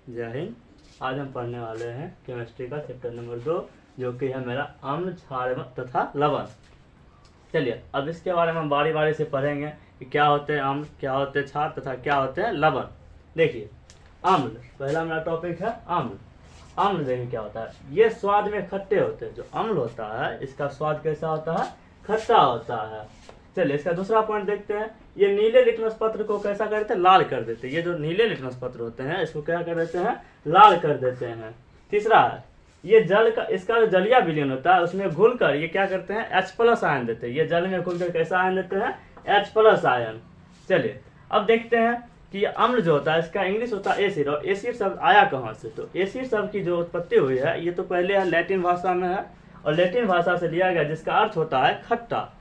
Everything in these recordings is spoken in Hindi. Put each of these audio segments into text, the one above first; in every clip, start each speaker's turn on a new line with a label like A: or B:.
A: जय हिंद। आज हम पढ़ने वाले हैं केमिस्ट्री का चैप्टर नंबर 2, जो कि है मेरा अम्ल, क्षार तथा लवण। चलिए अब इसके बारे में हम बारी बारी से पढ़ेंगे कि क्या होते हैं अम्ल, क्या होते हैं क्षार तथा क्या होते हैं लवण। देखिए अम्ल, पहला मेरा टॉपिक है अम्ल। अम्ल देखिए क्या होता है, ये स्वाद में खट्टे होते हैं। जो अम्ल होता है इसका स्वाद कैसा होता है, खट्टा होता है। चलिए इसका दूसरा पॉइंट देखते हैं। ये नीले लिटमस पत्र को कैसा करते हैं, लाल कर देते हैं। ये जो नीले लिटमस पत्र होते हैं इसको क्या कर देते हैं, लाल कर देते हैं। तीसरा है ये जल का, इसका जो जलीय विलयन होता है उसमें घुलकर ये क्या करते हैं, H+ आयन देते हैं। ये जल में घुलकर कैसा आयन देते हैं, H+ आयन। चलिए अब देखते हैं कि अम्ल जो होता है इसका इंग्लिश होता है एसिड। और एसिड शब्द आया कहाँ से, तो एसिड शब्द की जो उत्पत्ति हुई है ये तो पहले है लैटिन भाषा में है, और लैटिन भाषा से लिया गया, जिसका अर्थ होता है खट्टा।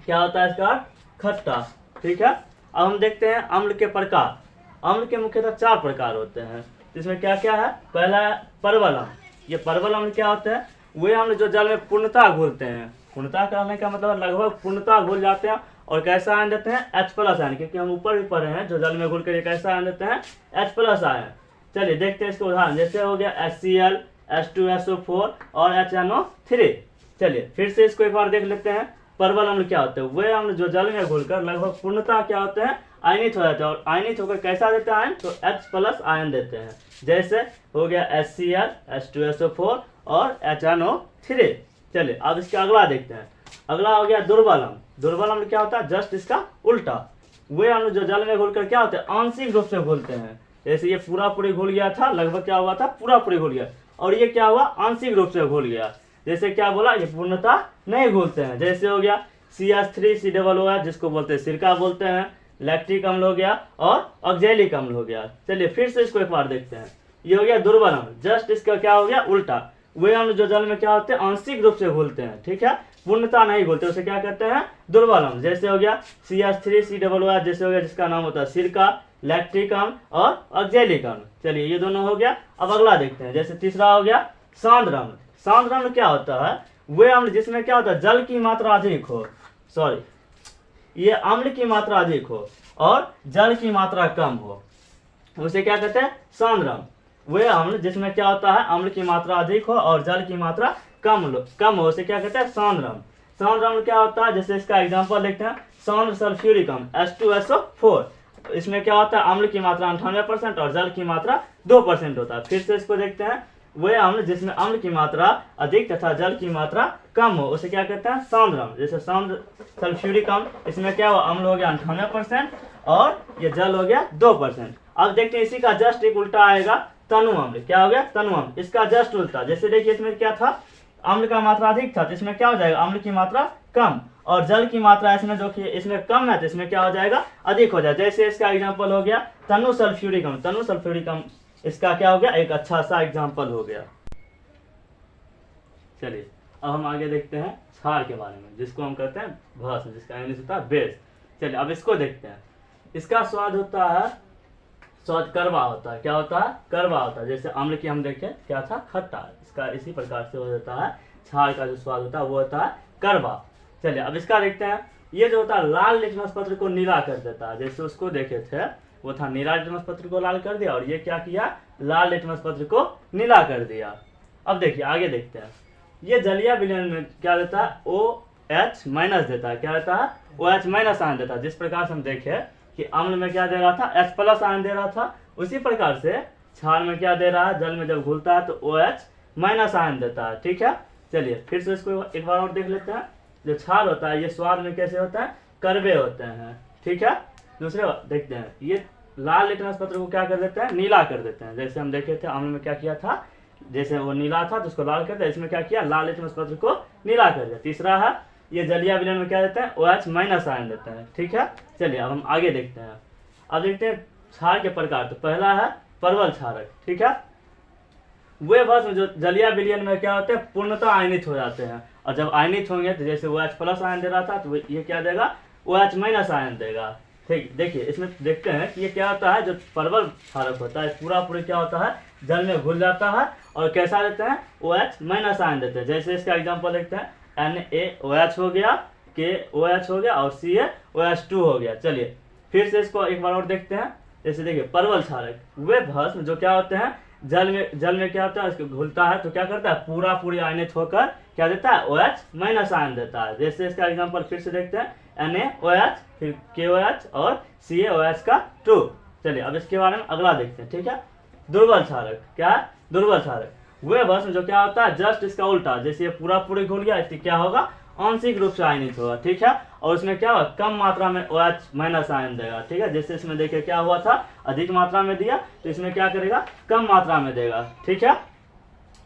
A: क्या होता है इसका अर्थ, खट्टा। ठीक है, अब हम देखते हैं अम्ल के प्रकार। अम्ल के मुख्यतः 4 प्रकार होते हैं, जिसमें क्या क्या है। पहला है परवल अम्ल। ये परवल अम्ल क्या होते हैं, वे अम्ल जो जल में पूर्णतः घुलते हैं। पूर्णतः कहने का मतलब लगभग पूर्णतः घुल जाते हैं, और कैसा आयन देते हैं, H+ आयन। क्योंकि हम ऊपर भी पढ़े हैं जो जल में घुल कर कैसा आयन देते हैं, H+ आयन। चलिए देखते हैं इसके उदाहरण, जैसे हो गया HCl, H2SO4 और HNO3। चलिए फिर से इसको एक बार देख लेते हैं। परवल अम्ल क्या होते हैं, वे अम्ल जो जल में घुलकर लगभग पूर्णतः क्या होते हैं, आयनित हो जाते हैं। और आयनित होकर कैसा देते हैं आयन, तो H+ आयन देते हैं। जैसे हो गया HCl, H2SO4 और HNO3। चलिए अब इसके अगला देखते हैं। अगला हो गया दुर्बल अम्ल। दुर्बल अम्ल क्या होता है, जस्ट इसका उल्टा। वे अम्ल जो जल में घुलकर क्या होते हैं, आंशिक रूप से घुलते हैं। जैसे ये पूरा पूरी घुल गया था, लगभग क्या हुआ था, पूरा पूरी घुल गया। और ये क्या हुआ, आंशिक रूप से घुल गया। जैसे क्या बोला, ये पूर्णतः नहीं घुलते हैं। जैसे हो गया CH3COOH, जिसको बोलते हैं सिरका बोलते हैं। लैक्टिक अम्ल हो गया और ऑक्जेलिक अम्ल हो गया। चलिए फिर से इसको एक बार देखते हैं। ये हो गया दुर्बल अम्ल, जस्ट इसका क्या हो गया, उल्टा। वे अम्ल जो जल में क्या होते हैं, आंशिक रूप से घुलते हैं। ठीक है, पूर्णतः नहीं घुलते, उसे क्या कहते हैं, दुर्बल अम्ल। जैसे हो गया CH3COOH, जैसे हो गया जिसका नाम होता है सिरका, लैक्टिक अम्ल और ऑक्जेलिक अम्ल। चलिए ये दोनों हो गया। अब अगला देखते हैं। जैसे तीसरा हो गया सांद्र अम्ल। सांद्र अम्ल क्या होता है, वे अम्ल जिसमें क्या होता है, जल की मात्रा अधिक हो, ये अम्ल की मात्रा अधिक हो और जल की मात्रा कम हो, उसे क्या कहते हैं, सांद्र अम्ल। वे अम्ल जिसमें क्या होता है, अम्ल की मात्रा अधिक हो और जल की मात्रा कम हो, उसे क्या कहते हैं, सांद्र अम्ल। सांद्र अम्ल क्या होता है, जैसे इसका एग्जांपल देखते हैं। सांद्र सल्फ्यूरिक अम्ल H2SO4, इसमें क्या होता है, अम्ल की मात्रा 98% और जल की मात्रा 2% होता है। फिर से इसको देखते हैं। वे अम्ल जिसमें अम्ल की मात्रा अधिक तथा जल की मात्रा कम हो, उसे क्या कहते हैं, सांद्र अम्ल। जैसे सांद्र सल्फ्यूरिक अम्ल, इसमें क्या हुआ, अम्ल हो गया 98% और ये जल हो गया 2%। अब देखते हैं इसी का जस्ट एक उल्टा आएगा, तनु अम्ल। क्या हो गया, तनु अम्ल। इसका जस्ट उल्टा। जैसे देखिए इसमें क्या था, अम्ल का मात्रा अधिक था, तो इसमें क्या हो जाएगा, अम्ल की मात्रा कम, और जल की मात्रा इसमें जो कि इसमें कम है तो इसमें क्या हो जाएगा, अधिक हो जाएगा। जैसे इसका एग्जांपल हो गया तनु सल्फ्यूरिक अम्ल। तनु सल्फ्यूरिक अम्ल इसका क्या हो गया, एक अच्छा सा एग्जांपल हो गया। चलिए अब हम आगे देखते हैं क्षार के बारे में, जिसको हम कहते हैं भस्म, जिसका इंग्लिश होता है बेस। चलिए अब इसको देखते हैं। इसका स्वाद होता है, स्वाद कड़वा होता है। क्या होता है, कड़वा होता है। जैसे अम्ल की हम देखें क्या था, खट्टा। इसका इसी प्रकार से हो जाता है। क्षार का जो स्वाद होता है वो होता है कड़वा। चलिए अब इसका देखते हैं। ये जो होता है लाल लिटमस पत्र को नीला कर देता है। जैसे उसको देखे थे, वो था नीला लिटमस पत्र को लाल कर दिया, और ये क्या किया, लाल लिटमस पत्र को नीला कर दिया। अब देखिए आगे देखते हैं। ये जलीय विलयन में क्या देता है, OH- देता है। क्या देता है, OH- आयन देता है। जिस प्रकार से हम देखे कि अम्ल में क्या दे रहा था, H+ आयन दे रहा था, उसी प्रकार से क्षार में क्या दे रहा है, जल में जब घुलता है तो OH- आयन देता है। ठीक है, चलिए फिर से इसको एक बार और देख लेते हैं। जो क्षार होता है ये स्वाद में कैसे होता है, कड़वे होते हैं। ठीक है, दूसरे देखते हैं। ये लाल लिटमस पत्र को क्या कर देते हैं, नीला कर देते हैं। जैसे हम देखे थे अम्ल में क्या किया था, जैसे वो नीला था तो उसको लाल कर दिया, इसमें क्या किया, लाल लिटमस पत्र को नीला कर दिया। तीसरा है ये जलीय विलयन में क्या देते हैं, OH- आयन देते हैं। ठीक है, चलिए अब हम आगे देखते हैं। अब देखते हैं क्षार के प्रकार। तो पहला है परवल क्षारक। ठीक है, वे भस्म जो जलीय विलयन में क्या होते हैं, पूर्णतः आयनित हो जाते हैं। और जब आयनित होंगे तो जैसे OH+ आयन दे रहा था तो ये क्या देगा, OH- आयन देगा। ठीक, देखिए इसमें देखते हैं कि ये क्या होता है, जो परवल क्षारक होता है पूरा पूरी क्या होता है, जल में घुल जाता है, और कैसा देते हैं, OH- आयन देते हैं। जैसे इसका एग्जांपल देखते हैं। NaOH हो गया, KOH हो गया और CaOH2 हो गया। चलिए फिर से इसको एक बार और देखते हैं। जैसे देखिए परवल क्षारक, वे भस्म जो क्या होते हैं जल में क्या होता है, उसको घुलता है तो क्या करता है पूरी आयनित होकर क्या देता है OH माइनस आयन देता है। जैसे इसका एग्जांपल फिर से देखते हैं NaOH, फिर KOH और CaOH का 2। चलिए अब इसके बारे में अगला देखते हैं, ठीक है। दुर्बल क्षारक, क्या है दुर्बल क्षारक, वे भस्म जो क्या होता है जस्ट इसका उल्टा, जैसे ये पूरी घुल गया इससे क्या होगा आंशिक रूप से आयनित होगा, ठीक है। और उसमें क्या होगा कम मात्रा में OH माइनस आयन देगा, ठीक है। जैसे इसमें देखिए क्या हुआ था अधिक मात्रा में दिया तो इसमें क्या करेगा कम मात्रा में देगा, ठीक है।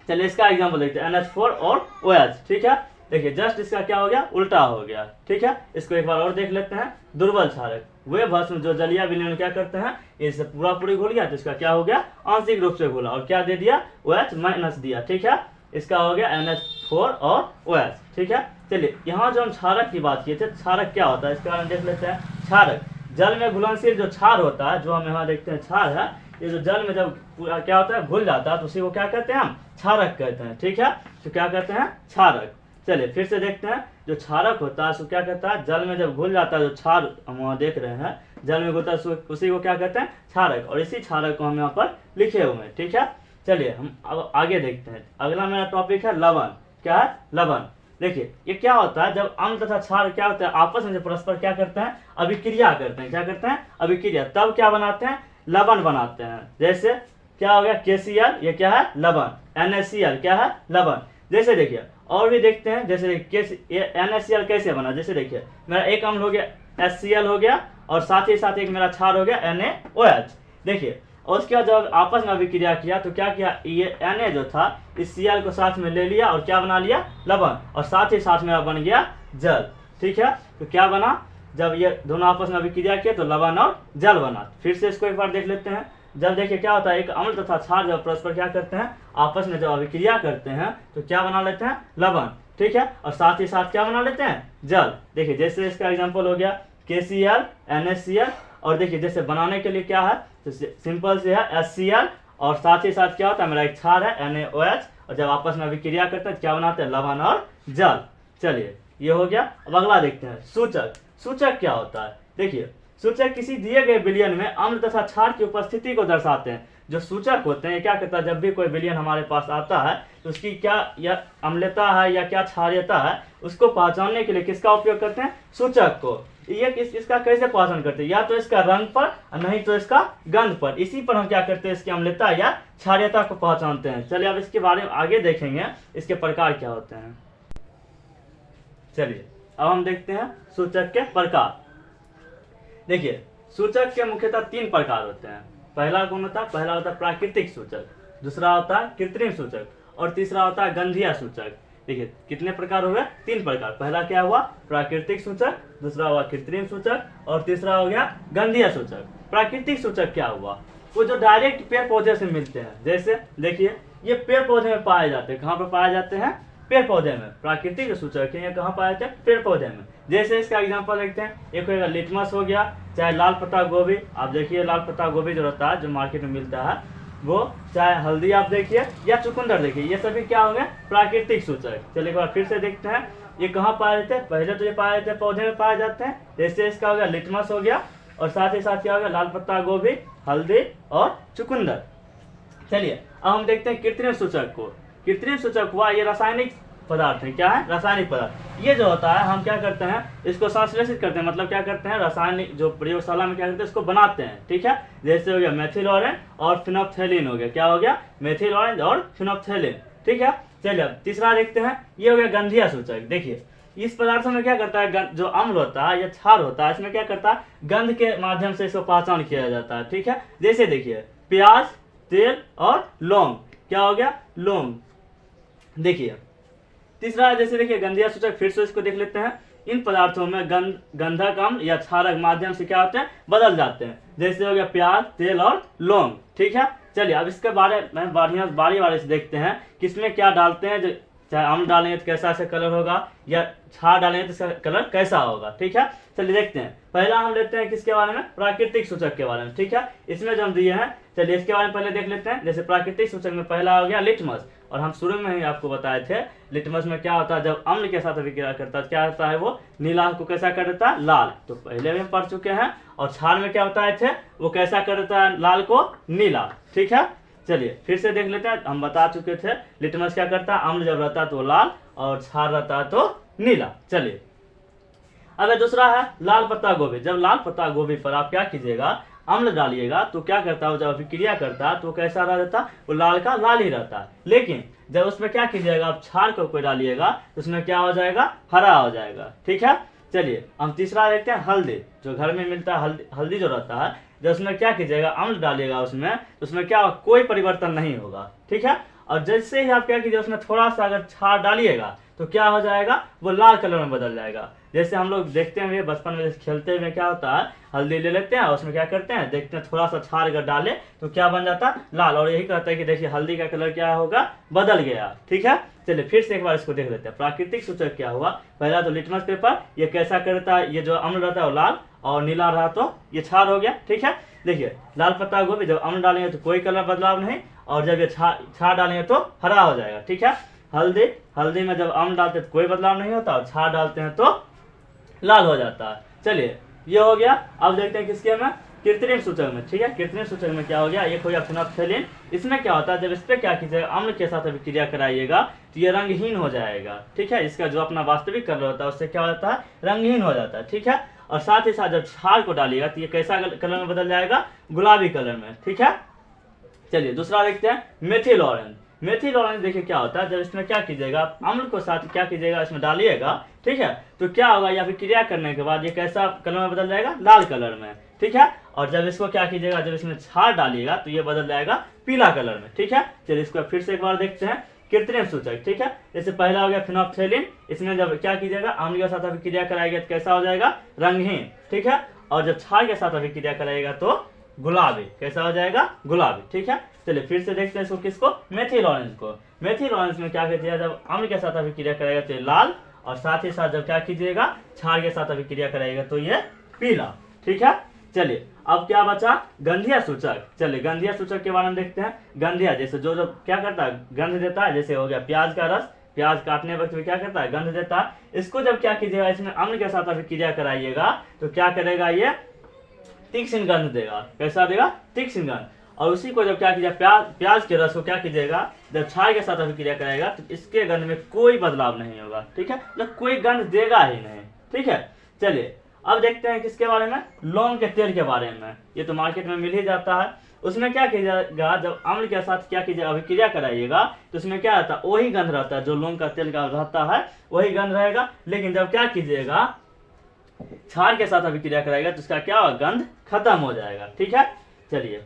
A: चलिए इसका एग्जांपल देखते हैं NH4 और OH, ठीक है। देखिए जस्ट इसका क्या हो गया उल्टा हो गया, ठीक है। इसको एक बार और देख लेते हैं। दुर्बल क्षारक, वे भस्म जो जलीय विलयन क्या करते हैं, इससे पूरी घुल गया तो इसका क्या हो गया आंशिक रूप से घुला और क्या दे दिया OH माइनस दिया, ठीक है। इसका हो गया NH4 और OH, ठीक है। चलिए यहाँ जो हम क्षारक की बात किए थे, क्षारक क्या होता है इसके बारे में देख लेते हैं। क्षारक जल में घुलनशील जो क्षार होता है, जो हम यहाँ देखते हैं क्षार है, ये जो जल में जब पूरा क्या होता है घुल जाता है तो उसी को क्या कहते हैं हम क्षारक कहते हैं, ठीक है। तो क्या कहते हैं क्षारक। चलिए फिर से देखते हैं जो क्षारक होता है उसको क्या कहता है जल में जब घुल जाता है, जो क्षार हम वहाँ देख रहे हैं जल में घुलता है उसी को क्या कहते हैं क्षारक, और इसी क्षारक को हम यहाँ पर लिखे हुए हैं, ठीक है। चलिए हम अब आगे देखते हैं। अगला मेरा टॉपिक है लवण, क्या है लवण। देखिए ये क्या होता है जब अम्ल तथा क्षार क्या होता है आपस में परस्पर क्या करते हैं अभिक्रिया करते हैं, क्या करते हैं अभिक्रिया, तब क्या बनाते हैं लवण बनाते हैं। जैसे क्या हो गया KCl, ये क्या है लवण, NaCl क्या है लवण। जैसे देखिए और भी देखते हैं, जैसे देखिए NaCl कैसे बना, जैसे देखिए मेरा एक अम्ल हो गया HCl हो गया और साथ ही साथ एक मेरा क्षार हो गया NaOH। देखिए और उसके बाद जब आपस में अभिक्रिया किया तो क्या किया, ये Na जो था इस Cl को साथ में ले लिया और क्या बना लिया लवण, और साथ ही साथ मेरा बन गया जल, ठीक है। तो क्या बना जब ये दोनों आपस में अभिक्रिया किए तो लवण और जल बना। फिर से इसको एक बार देख लेते हैं। जब देखिए क्या होता है एक अम्ल तथा क्षार जब परस्पर क्या करते हैं आपस में जब अभिक्रिया करते हैं तो क्या बना लेते हैं लवण, ठीक है, और साथ ही साथ क्या बना लेते हैं जल। देखिए जैसे इसका एग्जांपल हो गया KCl NaCl, और देखिए जैसे बनाने के लिए क्या है तो सिंपल से है HCl, और साथ ही साथ क्या होता है मेरा एक क्षार है NaOH, और जब आपस में अभिक्रिया करते हैं क्या बनाते हैं लवण और जल। चलिए ये हो गया। अब अगला देखते हैं सूचक। सूचक क्या होता है, देखिए सूचक किसी दिए गए विलयन में अम्ल तथा क्षार की उपस्थिति को दर्शाते हैं। जो सूचक होते हैं क्या करता है जब भी कोई विलयन हमारे पास आता है तो उसकी क्या या अम्लता है या क्या क्षारीयता है उसको पहचानने के लिए किसका उपयोग करते हैं सूचक को। ये इसका कैसे पहचान करते हैं, या तो इसका रंग पर और नहीं तो इसका गंध पर, इसी पर हम क्या करते हैं इसकी अम्लता या क्षारीयता को पहचानते हैं। चलिए अब इसके बारे में आगे देखेंगे इसके प्रकार क्या होते हैं। चलिए अब हम देखते हैं सूचक के प्रकार। देखिए सूचक के मुख्यतः 3 प्रकार होते हैं। पहला कौन होता है, पहला होता है प्राकृतिक सूचक, दूसरा होता है कृत्रिम सूचक और तीसरा होता है गंधीय सूचक। देखिए कितने प्रकार हो गए 3 प्रकार। पहला क्या हुआ प्राकृतिक सूचक, दूसरा हुआ कृत्रिम सूचक और तीसरा हो गया गंधीय सूचक। प्राकृतिक सूचक क्या हुआ, वो जो डायरेक्ट पेड़ पौधे से मिलते हैं। जैसे देखिए ये पेड़ पौधे में पाए जाते हैं, कहाँ पर पाए जाते हैं पेड़ पौधे में। प्राकृतिक सूचक है ये कहाँ पाए जाते हैं पेड़ पौधे में। जैसे इसका एग्जांपल देखते हैं, एक होगा लिटमस हो गया, चाहे लाल पत्ता गोभी, आप देखिए लाल पत्ता गोभी जो रहता है जो मार्केट में मिलता है वो, चाहे हल्दी आप देखिए या चुकंदर देखिए, ये सभी क्या होंगे प्राकृतिक सूचक। चलिए एक बार फिर से देखते हैं ये कहाँ पाए जाते हैं। पहले तो ये पाए जाते हैं पौधे में पाए जाते हैं, जैसे इसका हो गया लिटमस हो गया और साथ ही साथ क्या हो गया लाल पत्ता गोभी, हल्दी और चुकंदर। चलिए अब हम देखते हैं कृत्रिम सूचक को। कृत्रिम सूचक हुआ ये रासायनिक पदार्थ है, क्या है रासायनिक पदार्थ। ये जो होता है हम क्या करते हैं इसको संश्लेषित करते हैं, मतलब क्या करते हैं रासायनिक जो प्रयोगशाला में क्या करते हैं इसको बनाते हैं, ठीक है। जैसे हो गया मेथिल ऑरेंज और फिनोप्थेलिन हो गया, क्या हो गया मेथिल ऑरेंज और फिनोप्थेलिन, ठीक है। चलिए अब तीसरा देखते हैं, ये हो गया गंधीय सूचक। देखिए इस पदार्थों में क्या करता है जो अम्ल होता है या क्षार होता है इसमें क्या करता है गंध के माध्यम से इसको पहचान किया जाता है, ठीक है। जैसे देखिए प्याज, तेल और लौंग, क्या हो गया लौंग। देखिए तीसरा जैसे देखिए गंधीय सूचक, फिर से इसको देख लेते हैं। इन पदार्थों में गंधक अम्ल या क्षारक माध्यम से क्या होते हैं बदल जाते हैं। जैसे हो गया प्याज, तेल और लौंग, ठीक है। चलिए अब इसके बारे में बारी बारी से देखते हैं किसमें क्या डालते हैं जो चाहे अम्ल डालेंगे तो कैसा से कलर होगा, या क्षार डालेंगे तो इसका कलर कैसा होगा। ठीक है, चलिए देखते हैं। पहला हम लेते हैं किसके बारे में, प्राकृतिक सूचक के बारे में। ठीक है, इसमें जो हम दिए हैं, चलिए इसके बारे में पहले देख लेते हैं। जैसे प्राकृतिक सूचक में पहला हो गया लिटमस, और हम शुरू में ही आपको बताए थे लिटमस में क्या होता है, जब अम्ल के साथ अभिक्रिया करता है क्या होता है, वो नीला को कैसा कर देता है, लाल। तो पहले भी हम पढ़ चुके हैं। और क्षार में क्या बताए थे, वो कैसा कर देता है लाल को नीला। ठीक है, चलिए फिर से देख लेते हैं। हम बता चुके थे लिटमस क्या करता है, अम्ल जब रहता है तो लाल, और क्षार रहता है तो नीला। चलिए अब दूसरा है लाल पत्ता गोभी। जब लाल पत्ता गोभी पर आप क्या कीजिएगा, अम्ल डालिएगा तो क्या करता है, जब अभिक्रिया करता है तो कैसा रह जाता है, वो लाल का लाल ही रहता है। लेकिन जब उसमें क्या कीजिएगा, आप क्षार को कोई डालिएगा तो उसमें क्या हो जाएगा, हरा हो जाएगा। ठीक है, चलिए हम तीसरा देखते हैं हल्दी। जो घर में मिलता है हल्दी जो रहता है, जब उसमें क्या कीजिएगा, अम्ल डालिएगा उसमें तो उसमें क्या कोई परिवर्तन नहीं होगा। ठीक है, और जैसे ही आप क्या कीजिए, उसमें थोड़ा सा अगर क्षार डालिएगा तो क्या हो जाएगा, वो लाल कलर में बदल जाएगा। जैसे हम लोग देखते हैं बचपन में जैसे खेलते हुए क्या होता है, हल्दी ले लेते हैं और उसमें क्या करते हैं, देखते हैं थोड़ा सा क्षार अगर डाले तो क्या बन जाता है, लाल। और यही कहता है कि देखिए हल्दी का कलर क्या होगा, बदल गया। ठीक है, चलिए फिर से एक बार इसको देख लेते हैं। प्राकृतिक सूचक क्या हुआ, पहला तो लिटमस पेपर, ये कैसा करता है, ये जो अम्ल रहता है वो लाल, और नीला रहा तो ये क्षार हो गया। ठीक है, देखिए लाल पत्ता गोभी जब अम्ल डालेंगे तो कोई कलर बदलाव नहीं, और जब ये क्षार डालेंगे तो हरा हो जाएगा। ठीक है, हल्दी में जब अम्ल डालते हैं तो कोई बदलाव नहीं होता, और क्षार डालते हैं तो लाल हो जाता है। चलिए ये हो गया। अब देखते हैं किसके में, कृत्रिम सूचक में। ठीक है, कृत्रिम सूचक में क्या हो गया, एक हो गया फिनोप्थेलिन। इसमें क्या होता है, जब इस पर क्या कीजिएगा, अम्ल के साथ अभिक्रिया कराइएगा तो ये रंगहीन हो जाएगा। ठीक है, इसका जो अपना वास्तविक कलर होता है उससे क्या हो जाता है, रंगहीन हो जाता है। ठीक है, और साथ ही साथ जब क्षार को डालिएगा तो ये कैसा कलर में बदल जाएगा, गुलाबी कलर में। ठीक है, चलिए दूसरा देखते हैं मेथिल ऑरेंज। मेथिल ऑरेंज देखिए क्या होता है, जब इसमें क्या कीजिएगा, अम्ल को साथ क्या कीजिएगा, इसमें डालिएगा। ठीक है, तो क्या होगा, या फिर क्रिया करने के बाद ये कैसा कलर में बदल जाएगा, लाल कलर में। ठीक है, और जब इसको क्या कीजिएगा, जब इसमें क्षार डालिएगा तो ये बदल जाएगा पीला कलर में। ठीक है, चलिए इसको फिर से एक बार देखते हैं कृत्रिम सूचक। ठीक है, जैसे पहला हो गया फिनोप्थेलिन, इसमें जब क्या कीजिएगा, अम्ल के साथ अभिक्रिया कराएगा तो कैसा हो जाएगा, रंगहीन। ठीक है, और जब क्षार के साथ अभिक्रिया कराएगा तो गुलाबी, कैसा हो जाएगा, गुलाबी। ठीक है, चलिए फिर से देखते हैं इसको, किसको, मेथिल ऑरेंज को। मेथिल ऑरेंज में क्या कीजिएगा, जब अम्ल के साथ अभिक्रिया कराएगा तो ये लाल, और साथ ही साथ जब क्या कीजिएगा, क्षार के साथ अभिक्रिया कराएगा तो ये पीला। ठीक है, चलिए अब क्या बचा, गंधीय सूचक। चलिए गंधीय सूचक के बारे में देखते हैं। गंधीय जैसे जो क्या करता है, गंध देता है। जैसे हो गया प्याज का रस, प्याज काटने वक्त में क्या करता है, गंध देता है। इसको जब क्या कीजिएगा, इसमें अम्ल के साथ अभिक्रिया कराइएगा तो क्या करेगा, ये तीक्ष्ण गंध देगा। कैसा देगा, तीक्ष्ण गंध। और उसी को जब क्या कीजिएगा, प्याज के रस को क्या कीजिएगा, जब क्षार के साथ अभिक्रिया कराएगा तो इसके गंध में कोई बदलाव नहीं होगा। ठीक है, मतलब कोई गंध देगा ही नहीं। ठीक है, चलिए अब देखते हैं किसके बारे में, लौंग के तेल के बारे में। ये तो मार्केट में मिल ही जाता है। उसमें क्या कीजिएगा, जब अम्ल के साथ क्या कीजिएगा, अभिक्रिया कराइएगा तो उसमें क्या रहता है, वही गंध रहता है जो लौंग का तेल का रहता है, वही गंध रहेगा। लेकिन जब क्या कीजिएगा, क्षार के साथ अभिक्रिया कराएगा तो उसका क्या होगा, गंध खत्म हो जाएगा। ठीक है, चलिए